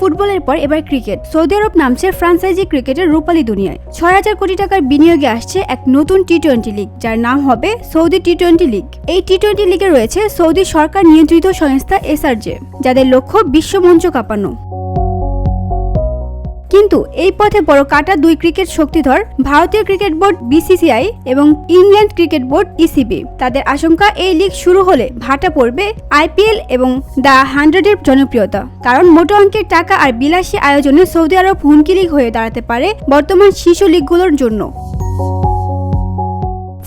ফুটবলের পর এবার ক্রিকেট। সৌদি আরব নামছে ফ্রাঞ্চাইজি ক্রিকেটের রূপালী দুনিয়ায়। ৬,০০০ কোটি টাকার বিনিয়োগে আসছে এক নতুন টি-20 লিগ, যার নাম হবে সৌদি টি-20 লিগ। এই টি-20 লিগে রয়েছে সৌদি সরকার নিয়ন্ত্রিত সংস্থা এসআরজে, যাদের লক্ষ্য বিশ্বমঞ্চ কাঁপানো। কিন্তু এই পথে বড় কাটা দুই ক্রিকেট শক্তিধর ভারতীয় ক্রিকেট বোর্ড বিসিসিআই এবং ইংল্যান্ড ক্রিকেট বোর্ড ইসিবি। তাদের আশঙ্কা এই লিগ শুরু হলে ভাটা পড়বে আইপিএল এবং দ্য 100-এর জনপ্রিয়তা। কারণ মোটা অঙ্কের টাকা আর বিলাসী আয়োজনে সৌদি আরব হুমকি লিগ হয়ে দাঁড়াতে পারে বর্তমান শীর্ষ লিগগুলোর জন্য।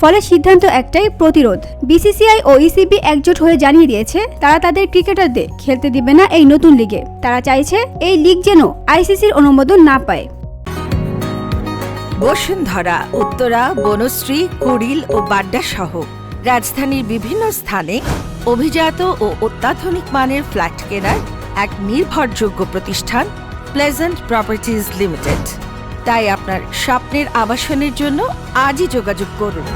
ফলে সিদ্ধান্ত একটাই, প্রতিরোধ। বিসিসিআই ও ইসিবি একজোট হয়ে জানিয়ে দিয়েছে তারা তাদের ক্রিকেটারদের খেলতে দিবে না এই নতুন লিগে। তারা চাইছে এই লিগ যেন আইসিসির অনুমোদন না পায়। বসুন্ধরা, উত্তরা, বনশ্রী, কুড়িল ও বাড্ডা সহ রাজধানীর বিভিন্ন স্থানে অভিজাত ও অত্যাধুনিক মানের ফ্ল্যাট কেনার এক নির্ভরযোগ্য প্রতিষ্ঠান প্লেজেন্ট প্রপার্টিজ লিমিটেড। তাই আপনার স্বপ্নের আবাসনের জন্য আজই যোগাযোগ করুন।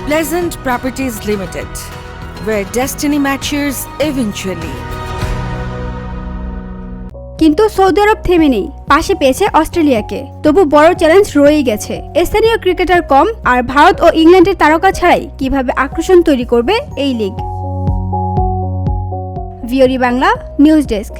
Pleasant properties limited, where destiny matches eventually. কিন্তু সৌদি আরব থেমে নেই, পাশে পেয়েছে অস্ট্রেলিয়াকে। তবু বড় চ্যালেঞ্জ রয়েই গেছে। স্থানীয় ক্রিকেটার কম, আর ভারত ও ইংল্যান্ডের তারকা ছাড়াই কিভাবে আকর্ষণ তৈরি করবে এই লিগ। ভিওরি বাংলা নিউজ ডেস্ক।